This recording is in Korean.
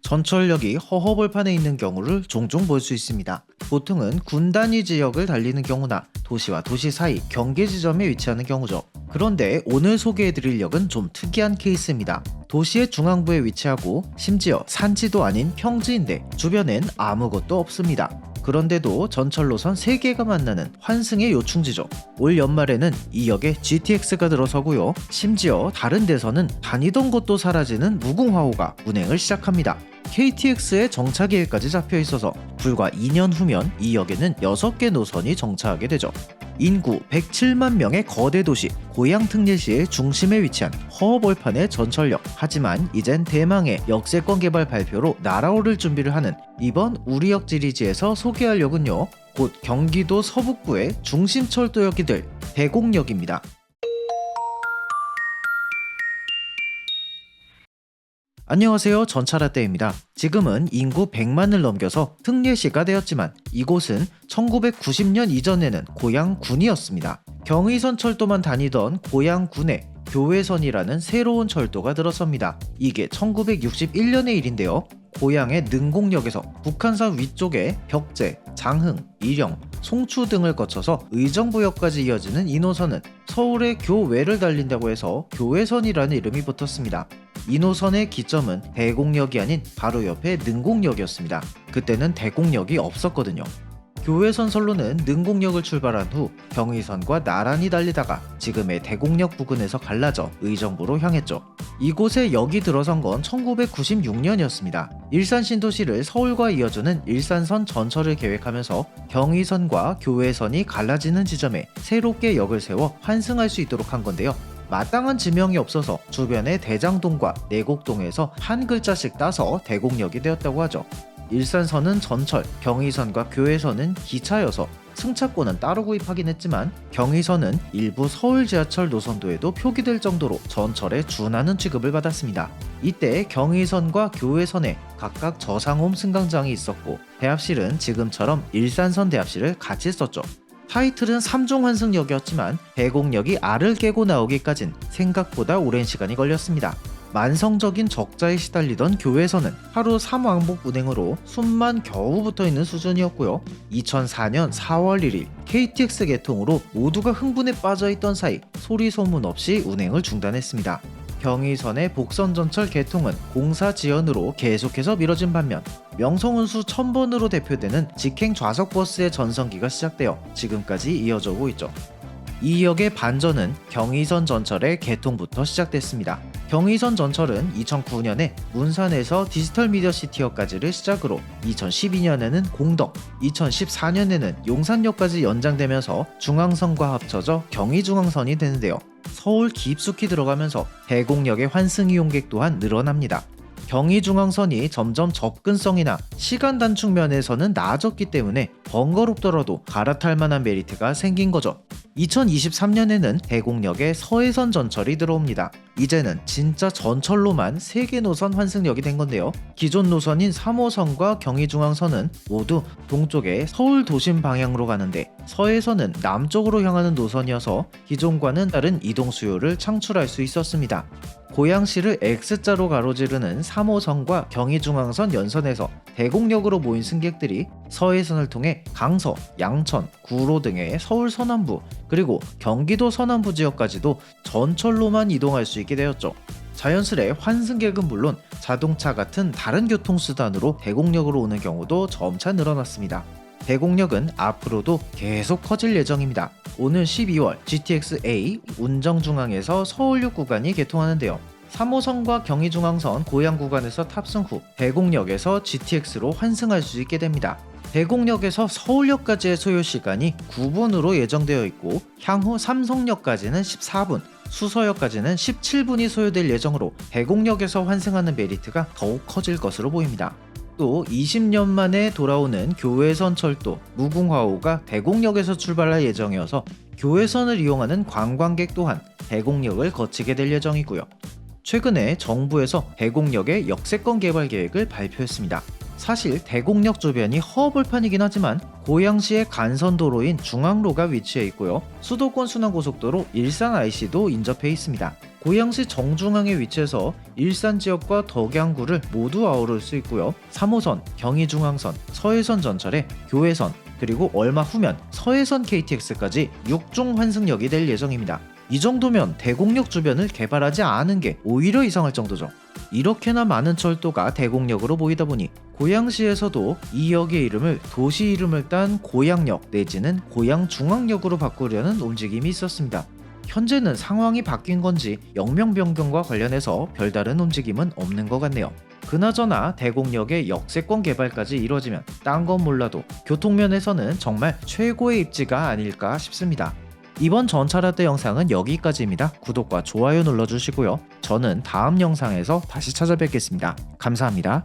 전철역이 허허벌판에 있는 경우를 종종 볼 수 있습니다. 보통은 군 단위 지역을 달리는 경우나 도시와 도시 사이 경계 지점에 위치하는 경우죠. 그런데 오늘 소개해드릴 역은 좀 특이한 케이스입니다. 도시의 중앙부에 위치하고 심지어 산지도 아닌 평지인데 주변엔 아무것도 없습니다. 그런데도 전철 노선 3개가 만나는 환승의 요충지죠. 올 연말에는 이 역에 GTX가 들어서고요. 심지어 다른 데서는 다니던 곳도 사라지는 무궁화호가 운행을 시작합니다. KTX의 정차계획까지 잡혀 있어서 불과 2년 후면 이 역에는 6개 노선이 정차하게 되죠. 인구 107만 명의 거대 도시 고양 특례시의 중심에 위치한 허허벌판의 전철역. 하지만 이젠 대망의 역세권 개발 발표로 날아오를 준비를 하는 이번 우리역 시리즈에서 소개할 역은요, 곧 경기도 서북부의 중심철도역이 될 대곡역입니다. 안녕하세요, 전차라떼입니다. 지금은 인구 100만을 넘겨서 특례시가 되었지만 이곳은 1990년 이전에는 고양군이었습니다. 경의선 철도만 다니던 고양군에 교외선이라는 새로운 철도가 들어섭니다. 이게 1961년의 일인데요. 고양의 능곡역에서 북한산 위쪽에 벽제, 장흥, 일영, 송추 등을 거쳐서 의정부역까지 이어지는 이 노선은 서울의 교외를 달린다고 해서 교외선이라는 이름이 붙었습니다. 이 노선의 기점은 대곡역이 아닌 바로 옆에 능곡역이었습니다. 그때는 대곡역이 없었거든요. 교외선 선로는 능곡역을 출발한 후 경의선과 나란히 달리다가 지금의 대곡역 부근에서 갈라져 의정부로 향했죠. 이곳에 역이 들어선 건 1996년이었습니다. 일산 신도시를 서울과 이어주는 일산선 전철을 계획하면서 경의선과 교외선이 갈라지는 지점에 새롭게 역을 세워 환승할 수 있도록 한 건데요. 마땅한 지명이 없어서 주변의 대장동과 내곡동에서 한 글자씩 따서 대곡역이 되었다고 하죠. 일산선은 전철, 경의선과 교외선은 기차여서 승차권은 따로 구입하긴 했지만 경의선은 일부 서울 지하철 노선도에도 표기될 정도로 전철에 준하는 취급을 받았습니다. 이때 경의선과 교외선에 각각 저상홈 승강장이 있었고 대합실은 지금처럼 일산선 대합실을 같이 썼죠. 타이틀은 3종 환승역이었지만 대곡역이 알을 깨고 나오기까진 생각보다 오랜 시간이 걸렸습니다. 만성적인 적자에 시달리던 교외선은 하루 3왕복 운행으로 숨만 겨우 붙어있는 수준이었고요. 2004년 4월 1일 KTX 개통으로 모두가 흥분에 빠져있던 사이 소리 소문 없이 운행을 중단했습니다. 경의선의 복선전철 개통은 공사 지연으로 계속해서 미뤄진 반면 명성운수 1000번으로 대표되는 직행 좌석버스의 전성기가 시작되어 지금까지 이어져 오고 있죠. 이 역의 반전은 경의선 전철의 개통부터 시작됐습니다. 경의선 전철은 2009년에 문산에서 디지털 미디어 시티역까지를 시작으로 2012년에는 공덕, 2014년에는 용산역까지 연장되면서 중앙선과 합쳐져 경의중앙선이 되는데요. 서울 깊숙이 들어가면서 대곡역의 환승 이용객 또한 늘어납니다. 경의중앙선이 점점 접근성이나 시간 단축 면에서는 나아졌기 때문에 번거롭더라도 갈아탈 만한 메리트가 생긴 거죠. 2023년에는 대곡역에 서해선 전철이 들어옵니다. 이제는 진짜 전철로만 3개 노선 환승역이 된 건데요. 기존 노선인 3호선과 경의중앙선은 모두 동쪽에 서울 도심 방향으로 가는데 서해선은 남쪽으로 향하는 노선이어서 기존과는 다른 이동 수요를 창출할 수 있었습니다. 고양시를 X자로 가로지르는 3호선과 경의중앙선 연선에서 대곡역으로 모인 승객들이 서해선을 통해 강서, 양천, 구로 등의 서울 서남부 그리고 경기도 서남부 지역까지도 전철로만 이동할 수 있게 되었죠. 자연스레 환승객은 물론 자동차 같은 다른 교통수단으로 대곡역으로 오는 경우도 점차 늘어났습니다. 대곡역은 앞으로도 계속 커질 예정입니다. 오늘 12월 GTX-A 운정중앙에서 서울역 구간이 개통하는데요. 3호선과 경의중앙선 고양 구간에서 탑승 후 대곡역에서 GTX로 환승할 수 있게 됩니다. 대곡역에서 서울역까지의 소요시간이 9분으로 예정되어 있고 향후 삼성역까지는 14분, 수서역까지는 17분이 소요될 예정으로 대곡역에서 환승하는 메리트가 더욱 커질 것으로 보입니다. 또 20년 만에 돌아오는 교외선 철도 무궁화호가 대곡역에서 출발할 예정이어서 교외선을 이용하는 관광객 또한 대곡역을 거치게 될 예정이고요. 최근에 정부에서 대곡역의 역세권 개발 계획을 발표했습니다. 사실 대곡역 주변이 허허벌판이긴 하지만 고양시의 간선도로인 중앙로가 위치해 있고요. 수도권 순환고속도로 일산 IC도 인접해 있습니다. 고양시 정중앙에 위치해서 일산 지역과 덕양구를 모두 아우를 수 있고요. 3호선, 경의중앙선, 서해선 전철에 교외선, 그리고 얼마 후면 서해선 KTX까지 6중 환승역이 될 예정입니다. 이 정도면 대곡역 주변을 개발하지 않은 게 오히려 이상할 정도죠. 이렇게나 많은 철도가 대곡역으로 보이다 보니 고양시에서도 이 역의 이름을 도시 이름을 딴 고양역 내지는 고양중앙역으로 바꾸려는 움직임이 있었습니다. 현재는 상황이 바뀐 건지 역명 변경과 관련해서 별다른 움직임은 없는 것 같네요. 그나저나 대곡역의 역세권 개발까지 이뤄지면 딴 건 몰라도 교통면에서는 정말 최고의 입지가 아닐까 싶습니다. 이번 전차라떼 영상은 여기까지입니다. 구독과 좋아요 눌러주시고요. 저는 다음 영상에서 다시 찾아뵙겠습니다. 감사합니다.